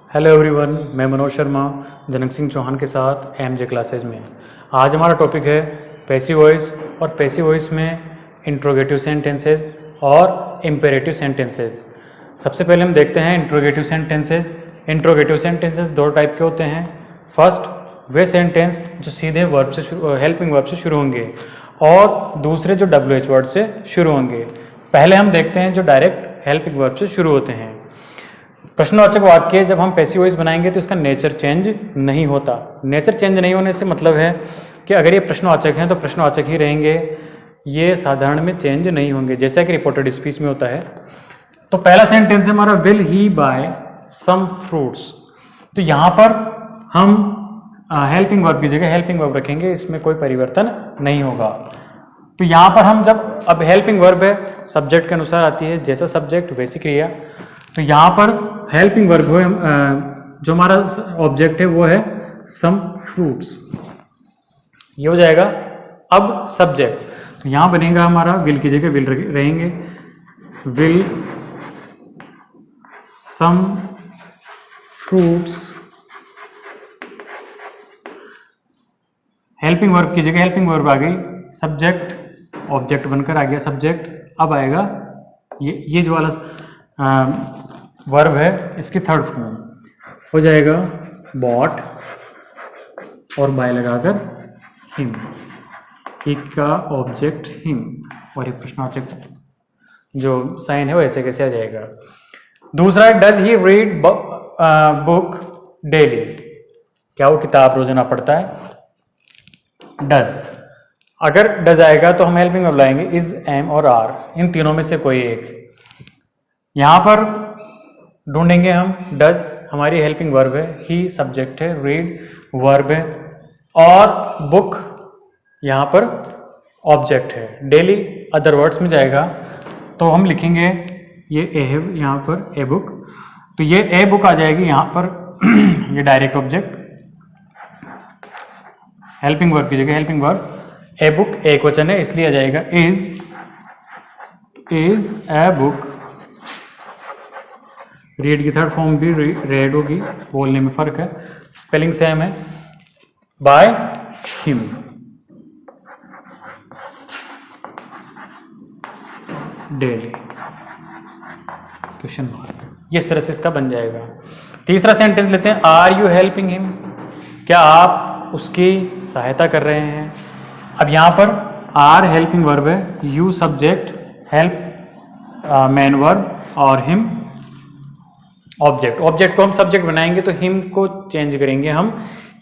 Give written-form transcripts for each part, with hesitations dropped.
Hello everyone, मैं मनोज शर्मा जनक सिंह चौहान के साथ एमजे क्लासेज में। आज हमारा टॉपिक है पैसिव वॉइस और पैसिव वॉइस में इंट्रोगेटिव सेंटेंसेस और इम्पेरेटिव सेंटेंसेस। सबसे पहले हम देखते हैं इंट्रोगेटिव सेंटेंसेस। इंट्रोगेटिव सेंटेंसेस दो टाइप के होते हैं। फर्स्ट, वे सेंटेंस जो सीधे वर्ब से हेल्पिंग वर्ब से शुरू होंगे और दूसरे जो WH वर्ड से शुरू होंगे। पहले हम देखते हैं जो डायरेक्ट हेल्पिंग वर्ब से शुरू होते हैं। प्रश्नवाचक वाक्य जब हम पैसिव वॉइस बनाएंगे तो इसका नेचर चेंज नहीं होता। नेचर चेंज नहीं होने से मतलब है कि अगर ये प्रश्नवाचक हैं तो प्रश्नवाचक ही रहेंगे, ये साधारण में चेंज नहीं होंगे, जैसा कि रिपोर्टेड स्पीच में होता है। तो पहला सेंटेंस है हमारा, will he buy some fruits. तो यहाँ पर हम हेल्पिंग वर्ब की जगह हेल्पिंग वर्ब रखेंगे, इसमें कोई परिवर्तन नहीं होगा। तो यहाँ पर हम जब अब हेल्पिंग वर्ब है सब्जेक्ट के अनुसार आती है, जैसा सब्जेक्ट वैसी क्रिया। तो यहाँ पर हेल्पिंग वर्ब है, जो हमारा ऑब्जेक्ट है वो है सम फ्रूट्स, ये हो जाएगा। अब सब्जेक्ट तो यहाँ बनेगा हमारा विल की जगह विल रहेंगे, will some fruits. Helping verb की जगह हेल्पिंग वर्ब आ गई, सब्जेक्ट ऑब्जेक्ट बनकर आ गया सब्जेक्ट। अब आएगा ये जो वाला वर्ब है, इसकी थर्ड फॉर्म हो जाएगा बॉट और बाय लगाकर हिम, एक का ऑब्जेक्ट हिम और एक प्रश्नवाचक जो साइन है वो ऐसे कैसे आ जाएगा। दूसरा है does he read book daily, क्या वो किताब रोजाना पढ़ता है। डज, अगर डज आएगा तो हम हेल्पिंग वर्ब लाएंगे इज, एम और आर, इन तीनों में से कोई एक। यहां पर ढूंढेंगे हम डज हमारी हेल्पिंग वर्ब है, ही सब्जेक्ट है, रीड वर्ब है और बुक यहाँ पर ऑब्जेक्ट है, डेली अदर वर्ड्स में जाएगा। तो हम लिखेंगे ये ए है यहाँ पर, ए बुक, तो ये ए बुक आ जाएगी यहाँ पर ये डायरेक्ट ऑब्जेक्ट। हेल्पिंग वर्ब की जगह हेल्पिंग वर्ब, ए बुक एक वचन है इसलिए आ जाएगा इज ए बुक। रीड की थर्ड फॉर्म भी रेड होगी, बोलने में फर्क है, स्पेलिंग सेम है, by him. Daily question mark, इस तरह से इसका बन जाएगा। तीसरा सेंटेंस लेते हैं, आर यू हेल्पिंग हिम, क्या आप उसकी सहायता कर रहे हैं। अब यहां पर आर हेल्पिंग वर्ब है, you subject, help man verb और हिम ऑब्जेक्ट। ऑब्जेक्ट को हम सब्जेक्ट बनाएंगे तो हिम को चेंज करेंगे हम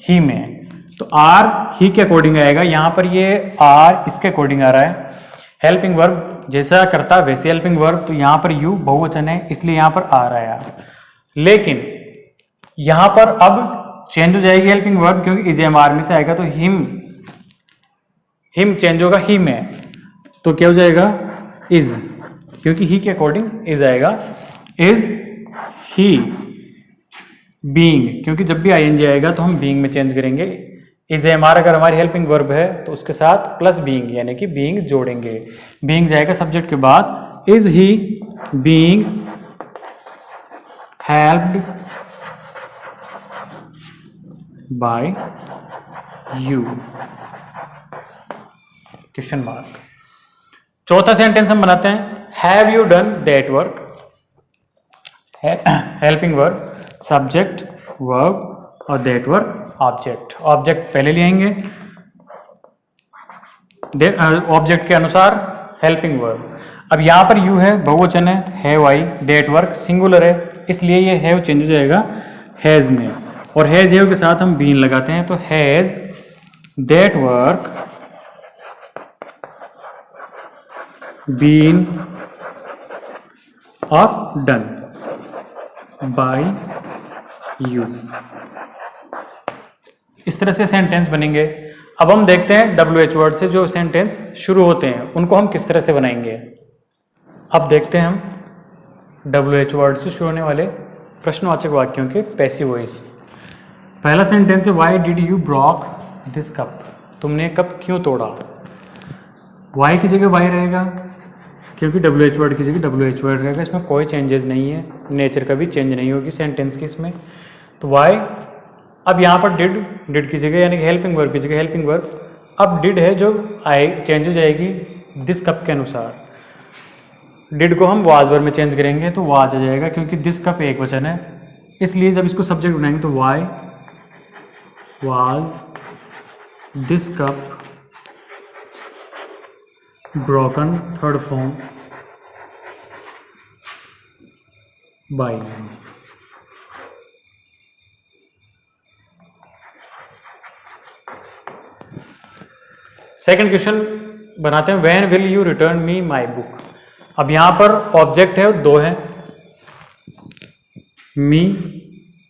ही में, तो आर ही के अकॉर्डिंग आएगा। यहां पर ये आर इसके अकॉर्डिंग आ रहा है। हेल्पिंग वर्ब जैसा करता वैसे हेल्पिंग वर्ब, तो यहां पर यू बहुवचन है इसलिए यहां पर आ रहा है। लेकिन यहां पर अब चेंज हो जाएगी हेल्पिंग वर्ब, क्योंकि इज एम आर में से आएगा तो हिम चेंज होगा ही में, तो क्या हो जाएगा इज, क्योंकि ही के अकॉर्डिंग इज आएगा। इज ही बीइंग, क्योंकि जब भी आईएनजी आएगा तो हम बीइंग में चेंज करेंगे। इज एम आर अगर हमारी हेल्पिंग वर्ब है तो उसके साथ प्लस बीइंग यानी कि बीइंग जोड़ेंगे, बीइंग जाएगा सब्जेक्ट के बाद। Is he being helped bye you, question mark. चौथा सेंटेंस हम बनाते हैं, have you done that work. Helping verb subject verb और दैट वर्क ऑब्जेक्ट। ऑब्जेक्ट पहले ले आएंगे, ऑब्जेक्ट के अनुसार हेल्पिंग वर्ब। अब यहां पर यू है बहुवचन है, have I, that work singular है इसलिए ये हैव चेंज हो जाएगा हैज में, और हैज हैव के साथ हम बीन लगाते हैं, तो हैज दैट वर्क बीन और डन बाय यू। इस तरह से सेंटेंस बनेंगे। अब हम देखते हैं WH वर्ड से जो सेंटेंस शुरू होते हैं उनको हम किस तरह से बनाएंगे। अब देखते हैं हम WH वर्ड से शुरू होने वाले प्रश्नवाचक वाक्यों के पैसिव वॉइस। पहला सेंटेंस है, why did you broke this cup, तुमने कप क्यों तोड़ा। वाई की जगह वाई रहेगा, क्योंकि WH वर्ड की जगह WH वर्ड रहेगा, इसमें कोई चेंजेस नहीं है, नेचर का भी चेंज नहीं होगी सेंटेंस की इसमें। तो वाई, अब यहाँ पर डिड की जगह यानी कि हेल्पिंग वर्ब की जगह हेल्पिंग वर्ब, अब डिड है जो चेंज हो जाएगी दिस कप के अनुसार। डिड को हम वाज वर्ब में चेंज करेंगे तो वाज आ जाएगा, क्योंकि दिस कप एक वचन है, इसलिए जब इसको सब्जेक्ट बनाएंगे तो why was this cup broken, third form by. Second question बनाते हैं, when will you return me my book. अब यहां पर ऑब्जेक्ट है, दो है, मी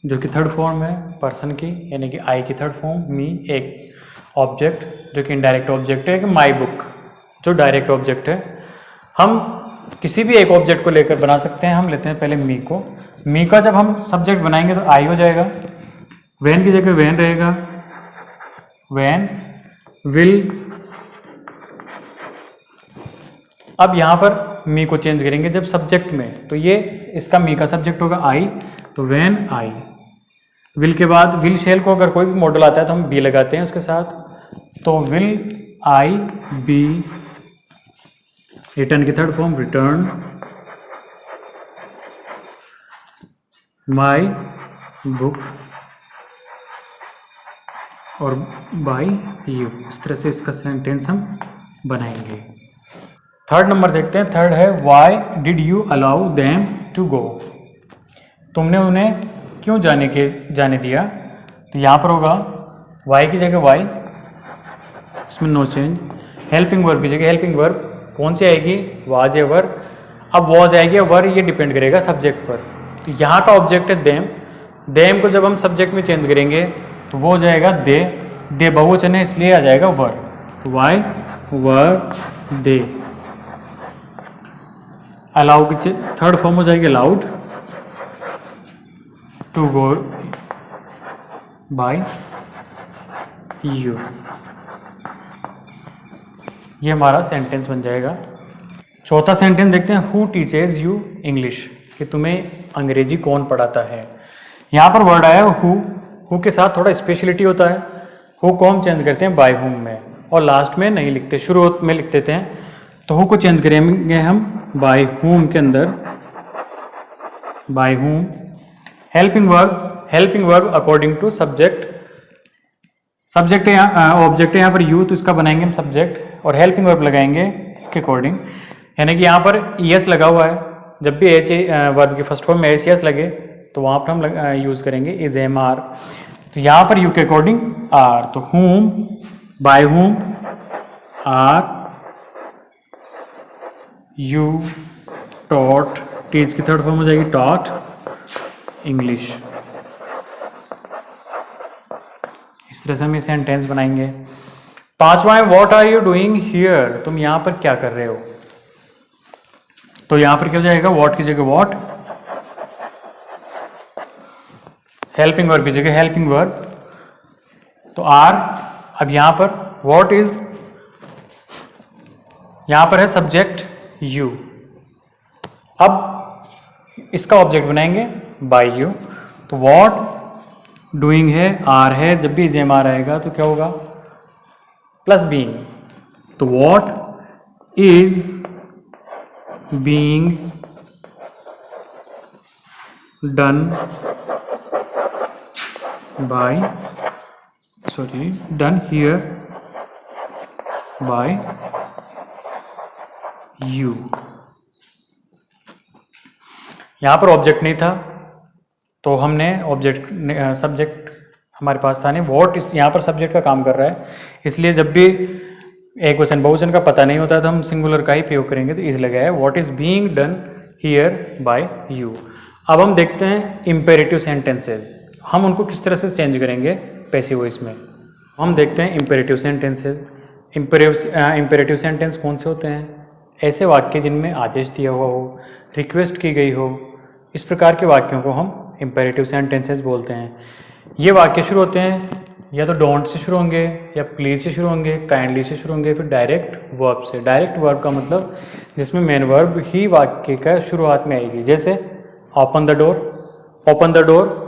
जो कि थर्ड फॉर्म है पर्सन की, यानी कि आई की थर्ड फॉर्म, मी एक ऑब्जेक्ट जो कि इनडायरेक्ट ऑब्जेक्ट है, कि माई बुक जो डायरेक्ट ऑब्जेक्ट है। हम किसी भी एक ऑब्जेक्ट को लेकर बना सकते हैं। हम लेते हैं पहले मी को। मी का जब हम सब्जेक्ट बनाएंगे तो आई हो जाएगा, वैन की जगह वैन रहेगा, वैन विल। अब यहाँ पर मी को चेंज करेंगे जब सब्जेक्ट में, तो ये इसका मी का सब्जेक्ट होगा आई, तो व्हेन आई। विल के बाद विल शेल को अगर कोई भी मॉडल आता है तो हम बी लगाते हैं उसके साथ, तो विल आई बी, रिटर्न की third form return my book और बाई यू। इस तरह से इसका सेंटेंस हम बनाएंगे। थर्ड नंबर देखते हैं, थर्ड है why did you allow them to go. तुमने उन्हें क्यों जाने दिया। तो यहाँ पर होगा वाई की जगह वाई, इसमें नो चेंज। हेल्पिंग वर्ब की जगह हेल्पिंग वर्ब कौन सी आएगी, वाज या वर। अब वॉज आएगी या वर, ये डिपेंड करेगा सब्जेक्ट पर। तो यहाँ का ऑब्जेक्ट है देम, देम को जब हम सब्जेक्ट में चेंज करेंगे तो वो हो जाएगा दे बहुवचन है इसलिए आ जाएगा वर, तो वाई वर दे। अलाउ की थर्ड फॉर्म हो जाएगी allowed to go by you. ये हमारा सेंटेंस बन जाएगा। चौथा सेंटेंस देखते हैं, हु टीचेज यू इंग्लिश, कि तुम्हें अंग्रेजी कौन पढ़ाता है। यहाँ पर वर्ड आया हु के साथ थोड़ा स्पेशलिटी होता है। हु को हम चेंज करते हैं बाय हुम में, और लास्ट में नहीं लिखते, शुरू में लिख देते हैं। तो हु को चेंज करेंगे हम बाय हुम के अंदर, by whom. Helping verb according to subject, subject है ऑब्जेक्ट है यहाँ पर यू, तो इसका बनाएंगे हम सब्जेक्ट, और हेल्पिंग वर्ब लगाएंगे इसके अकॉर्डिंग। यानी कि यहाँ पर ईएस लगा हुआ है, जब भी एच वर्ब की फर्स्ट फॉर्म में एस लगे तो वहाँ पर हम यूज़ करेंगे इज एम आर। तो यहाँ पर यू के अकॉर्डिंग आर, तो whom by whom are you taught, teach की थर्ड फॉर्म हो जाएगी टॉट इंग्लिश। इस तरह से हम ये सेंटेंस बनाएंगे। पांचवा है what are you doing here, तुम यहां पर क्या कर रहे हो। तो यहां पर क्या हो जाएगा, व्हाट की जगह व्हाट, हेल्पिंग वर्ब की जगह हेल्पिंग वर्ब, तो आर। अब यहां पर व्हाट इज, यहां पर है सब्जेक्ट यू, अब इसका ऑब्जेक्ट बनाएंगे बाय यू। तो व्हाट डूइंग है, आर है, जब भी जेम आर आएगा तो क्या होगा प्लस बीइंग, तो what is being done by, sorry done here bye you. यहां पर ऑब्जेक्ट नहीं था तो हमने ऑब्जेक्ट सब्जेक्ट हमारे पास था नहीं, व्हाट इस यहाँ पर सब्जेक्ट का काम कर रहा है, इसलिए जब भी एक वचन बहुवचन का पता नहीं होता तो हम सिंगुलर का ही प्रयोग करेंगे, तो इज लगाया what is being done here bye you. अब हम देखते हैं इंपेरेटिव सेंटेंसेस, हम उनको किस तरह से चेंज करेंगे पैसिव वॉइस में। हम देखते हैं इंपेरेटिव सेंटेंसेस। इंपेरेटिव सेंटेंस कौन से होते हैं, ऐसे वाक्य जिनमें आदेश दिया हुआ हो, रिक्वेस्ट की गई हो, इस प्रकार के वाक्यों को हम इंपेरेटिव सेंटेंसेस बोलते हैं। ये वाक्य शुरू होते हैं या तो डोंट से शुरू होंगे, या प्लीज से शुरू होंगे, काइंडली से शुरू होंगे, फिर डायरेक्ट वर्ब से। डायरेक्ट वर्ब का मतलब जिसमें मेन वर्ब ही वाक्य का शुरुआत में आएगी, जैसे open the door, open the door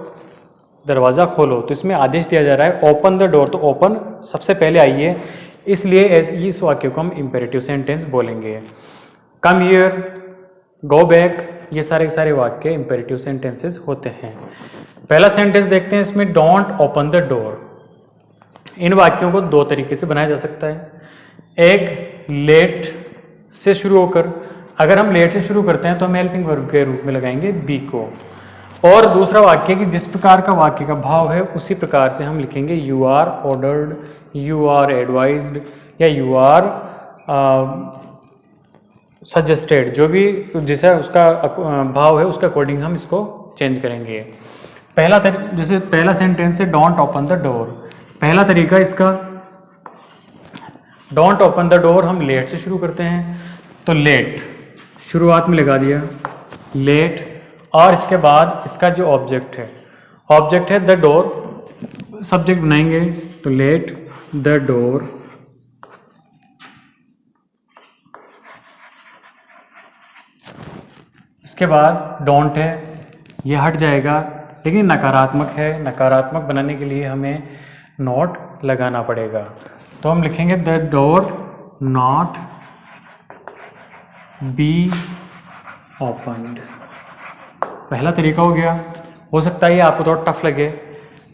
दरवाज़ा खोलो, तो इसमें आदेश दिया जा रहा है ओपन द डोर, तो ओपन सबसे पहले आई है, इसलिए इस वाक्य को हम इम्पेरेटिव सेंटेंस बोलेंगे। कम हियर, गो बैक, ये सारे वाक्य इम्पेरेटिव सेंटेंसेस होते हैं। पहला सेंटेंस देखते हैं, इसमें डोंट ओपन द डोर। इन वाक्यों को दो तरीके से बनाया जा सकता है। एक लेट से शुरू होकर, अगर हम लेट से शुरू करते हैं तो हम हेल्पिंग वर्ब के रूप में लगाएंगे बी को, और दूसरा वाक्य कि जिस प्रकार का वाक्य का भाव है उसी प्रकार से हम लिखेंगे you are ordered, you are advised या यू आर सजेस्टेड, जो भी जैसा उसका भाव है उसके अकॉर्डिंग हम इसको चेंज करेंगे। जैसे पहला सेंटेंस है डोंट ओपन द डोर। पहला तरीका इसका, डोंट ओपन द डोर हम लेट से शुरू करते हैं, तो लेट शुरुआत में लगा दिया लेट, और इसके बाद इसका जो ऑब्जेक्ट है द डोर, सब्जेक्ट बनाएंगे तो लेट द डोर, इसके बाद डोंट है, ये हट जाएगा, लेकिन नकारात्मक है, नकारात्मक बनाने के लिए हमें नॉट लगाना पड़ेगा, तो हम लिखेंगे the door not be opened. पहला तरीका हो गया, हो सकता है ये आपको थोड़ा टफ लगे।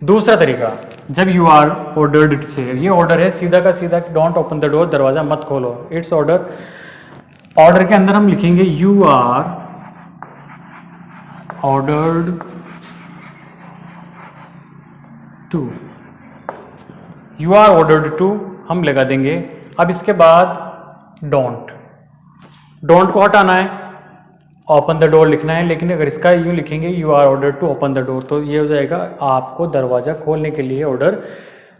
दूसरा तरीका, जब यू आर ऑर्डर्ड से, ये ऑर्डर है सीधा का सीधा, डोंट ओपन द डोर, दरवाजा मत खोलो, इट्स ऑर्डर। ऑर्डर के अंदर हम लिखेंगे you are ordered to, you are ordered to हम लगा देंगे। अब इसके बाद डोंट को हटाना है, ओपन द डोर लिखना है, लेकिन अगर इसका यूँ लिखेंगे you are order to open the door, तो ये हो जाएगा आपको दरवाज़ा खोलने के लिए ऑर्डर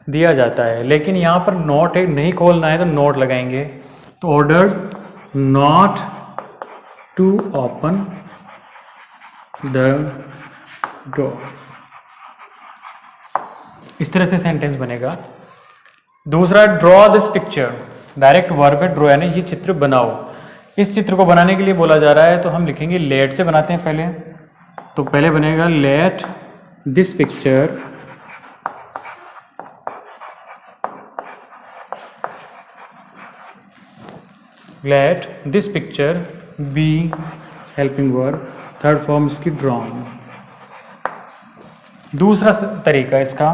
दिया जाता है, लेकिन यहाँ पर नॉट है, नहीं खोलना है तो नॉट लगाएंगे, तो order not to open the door. इस तरह से सेंटेंस बनेगा। दूसरा, draw this picture, direct verb है ड्रॉ, यानी ये चित्र बनाओ। इस चित्र को बनाने के लिए बोला जा रहा है, तो हम लिखेंगे लेट से बनाते हैं पहले, तो पहले बनेगा let this picture be helping verb, third form इसकी ड्रॉन। दूसरा तरीका इसका,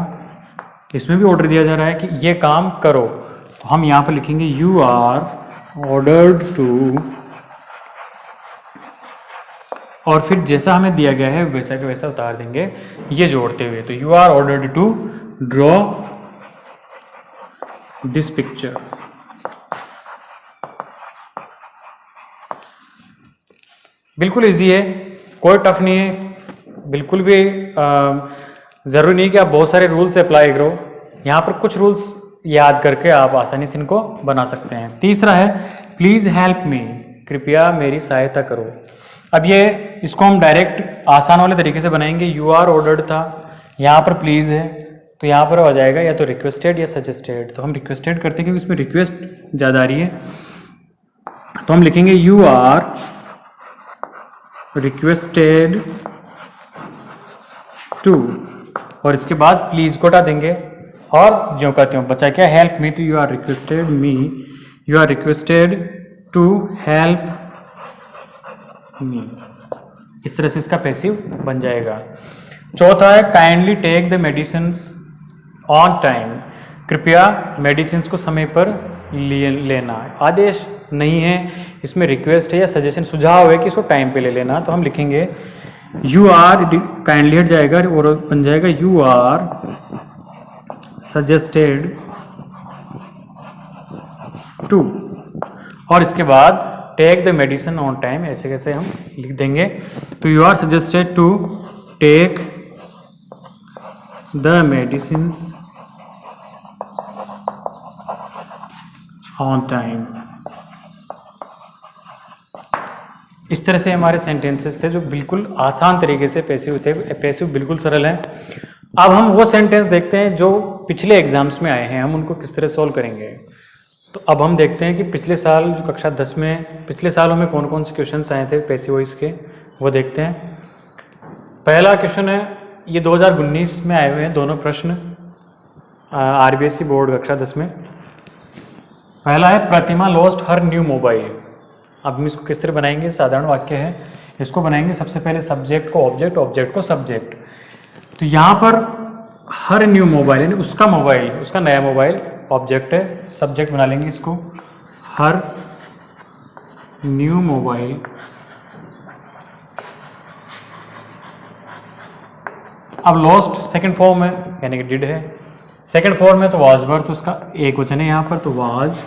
इसमें भी ऑर्डर दिया जा रहा है कि ये काम करो, तो हम यहाँ पर लिखेंगे यू आर ऑर्डर्ड टू, और फिर जैसा हमें दिया गया है वैसा के वैसा उतार देंगे ये जोड़ते हुए, तो you are ordered to draw this picture. बिल्कुल इजी है, कोई टफ नहीं है, बिल्कुल भी ज़रूरी नहीं कि आप बहुत सारे रूल्स अप्लाई करो, यहाँ पर कुछ रूल्स याद करके आप आसानी से इनको बना सकते हैं। तीसरा है प्लीज़ हेल्प मी, कृपया मेरी सहायता करो। अब ये इसको हम डायरेक्ट आसान वाले तरीके से बनाएंगे, यू आर ऑर्डर्ड था, यहाँ पर प्लीज़ है, तो यहाँ पर आ जाएगा या तो रिक्वेस्टेड या सजेस्टेड, तो हम रिक्वेस्टेड करते हैं क्योंकि इसमें रिक्वेस्ट ज़्यादा आ रही है, तो हम लिखेंगे यू आर रिक्वेस्टेड टू, और इसके बाद प्लीज़ को हटा देंगे और जो कहते हो बचा क्या, हेल्प मी, तो you are requested me, you are requested to help me. इस तरह से इसका पैसिव बन जाएगा। चौथा है kindly take the medicines on time, कृपया मेडिसिन्स को समय पर लेना। आदेश नहीं है, इसमें रिक्वेस्ट है या सजेशन, सुझाव है कि इसको टाइम पे ले लेना, तो हम लिखेंगे यू आर, काइंडली हट जाएगा और बन जाएगा यू आर सजेस्टेड टू, और इसके बाद take the medicine on time, ऐसे कैसे हम लिख देंगे, तो you are suggested to take the medicines on time. इस तरह से हमारे सेंटेंसेस थे जो बिल्कुल आसान तरीके से पैसिव थे, पैसिव बिल्कुल सरल है। अब हम वो सेंटेंस देखते हैं जो पिछले एग्जाम्स में आए हैं, हम उनको किस तरह सॉल्व करेंगे। तो अब हम देखते हैं कि पिछले साल जो कक्षा 10 में, पिछले सालों में कौन कौन से क्वेश्चंस आए थे पैसिव वॉइस के, वो देखते हैं। पहला क्वेश्चन है ये 2019 में आए हुए हैं दोनों प्रश्न आरबीएसई बोर्ड कक्षा 10 में। पहला है प्रतिमा लॉस्ट हर न्यू मोबाइल। अब हम इसको किस तरह बनाएंगे, साधारण वाक्य है, इसको बनाएंगे सबसे पहले सब्जेक्ट को ऑब्जेक्ट, ऑब्जेक्ट को सब्जेक्ट। तो यहाँ पर हर न्यू मोबाइल यानी उसका मोबाइल, उसका नया मोबाइल ऑब्जेक्ट है, सब्जेक्ट बना लेंगे इसको हर न्यू मोबाइल। अब लॉस्ट सेकंड फॉर्म है यानी कि डिड है, सेकंड फॉर्म में तो वाज वर्थ, तो उसका एक वचन है यहाँ पर, तो वाज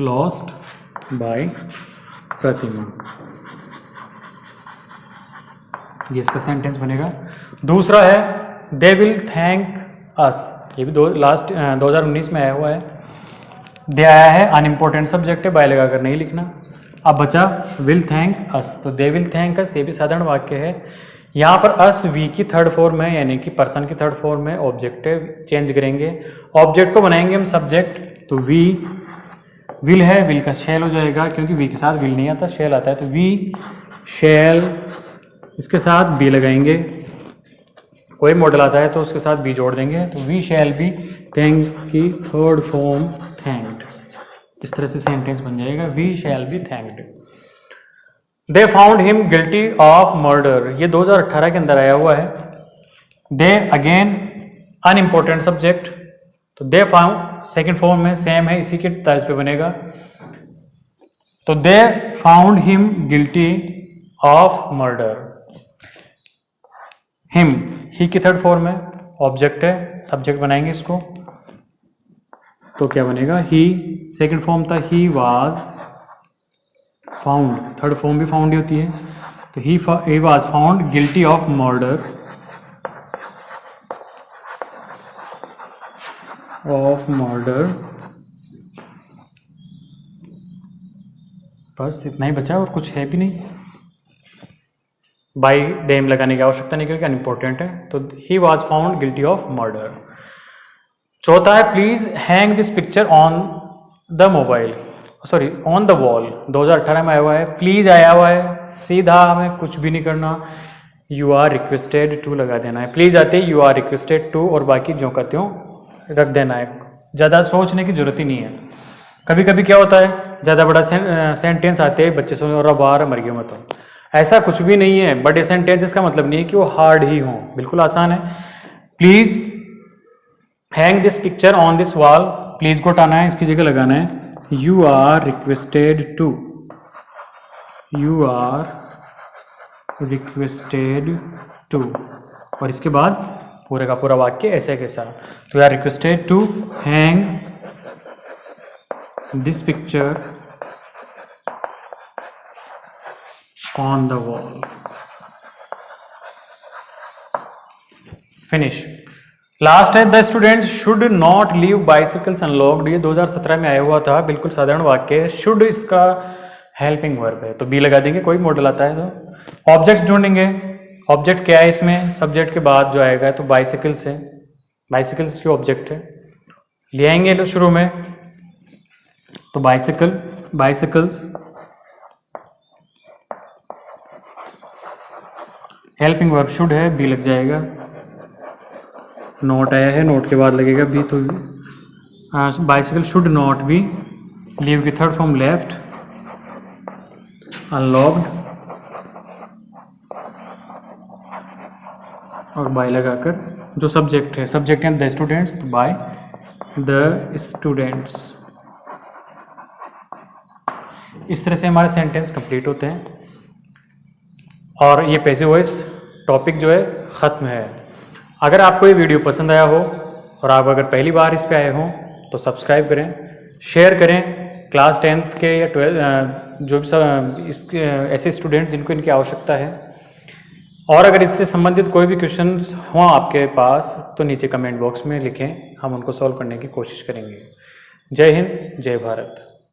लॉस्ट बाय प्रतिमा, ये इसका सेंटेंस बनेगा। दूसरा है दे विल थैंक अस, ये भी 2019 में आया हुआ है। दे आया है अनइम्पोर्टेंट सब्जेक्ट है, बाय लगाकर नहीं लिखना। अब बचा विल थैंक अस, तो दे विल थैंक अस, ये भी साधारण वाक्य है। यहाँ पर अस वी की थर्ड फॉर्म है यानी कि पर्सन की थर्ड फॉर्म में, ऑब्जेक्टिव चेंज करेंगे, ऑब्जेक्ट को बनाएंगे हम सब्जेक्ट, तो वी विल है, विल का शैल हो जाएगा क्योंकि वी के साथ विल नहीं आता, शैल आता है, तो वी शैल, इसके साथ बी लगाएंगे, कोई मॉडल आता है तो उसके साथ बी जोड़ देंगे, तो वी शैल बी थैंक की थर्ड फॉर्म थैंक्ड। इस तरह से सेंटेंस बन जाएगा we shall be thanked. They found him guilty of murder, ये 2018 के अंदर आया हुआ है। दे अगेन अनइम्पोर्टेंट सब्जेक्ट, तो दे फाउंड सेकेंड फॉर्म में सेम है, इसी के तर्ज पे बनेगा, तो दे found him guilty of murder. Him he की थर्ड फॉर्म में, ऑब्जेक्ट है, सब्जेक्ट बनाएंगे इसको, तो क्या बनेगा ही, सेकेंड फॉर्म था he was found, third form भी फाउंड ही होती है, तो he was found guilty of murder बस इतना ही बचा और कुछ है भी नहीं, बाई देम लगाने की आवश्यकता नहीं क्योंकि अनइम्पोर्टेंट है, तो he was found guilty of murder. चौथा है please hang this picture on the mobile, sorry on the wall, 2018 में आया हुआ है, प्लीज आया हुआ है, सीधा हमें कुछ भी नहीं करना, यू आर रिक्वेस्टेड टू लगा देना है, प्लीज आते यू आर रिक्वेस्टेड टू और बाकी जो कहते हो रख देना है, ज़्यादा सोचने की जरूरत ही नहीं है। कभी कभी क्या होता है ज़्यादा बड़ा सेंटेंस आते हैं, बच्चे सोच और बाहर मर गया मत, ऐसा कुछ भी नहीं है। बड़े सेंटेंसेस का मतलब नहीं है कि वो हार्ड ही हों, बिल्कुल आसान है। Please hang this picture on this wall, please को हटाना है, इसकी जगह लगाना है you are requested to, you are requested to, और इसके बाद पूरे का पूरा वाक्य ऐसे कैसा, तो you are requested to hang this picture on the wall. Finish. Last है the student should not leave bicycles unlocked, ये 2017 में आया हुआ था, बिल्कुल साधारण वाक्य है। शुड इसका हेल्पिंग वर्ब है, तो बी लगा देंगे, कोई मॉडल आता है तो। ऑब्जेक्ट ढूंढेंगे, ऑब्जेक्ट क्या है इसमें, सब्जेक्ट के बाद जो आएगा तो बाइसिकल्स है, बाइसिकल्स की ऑब्जेक्ट है, ले आएंगे लो शुरू में, तो bicycle, bicycles, helping verb should है, बी लग जाएगा, नोट आया है, नोट के बाद लगेगा बी, तो bicycle should not be, leave की थर्ड फॉर्म लेफ्ट, अनलॉक्ड और बाय लगाकर जो सब्जेक्ट है, सब्जेक्ट है द स्टूडेंट्स, तो बाय द स्टूडेंट्स। इस तरह से हमारे सेंटेंस कंप्लीट होते हैं और ये पैसिव वॉइस टॉपिक जो है ख़त्म है। अगर आपको ये वीडियो पसंद आया हो और आप अगर पहली बार इस पे आए हों तो सब्सक्राइब करें, शेयर करें क्लास 10th के या 12 जो भी सब ऐसे स्टूडेंट जिनको इनकी आवश्यकता है। और अगर इससे संबंधित कोई भी क्वेश्चंस हों आपके पास तो नीचे कमेंट बॉक्स में लिखें, हम उनको सॉल्व करने की कोशिश करेंगे। जय हिंद, जय भारत।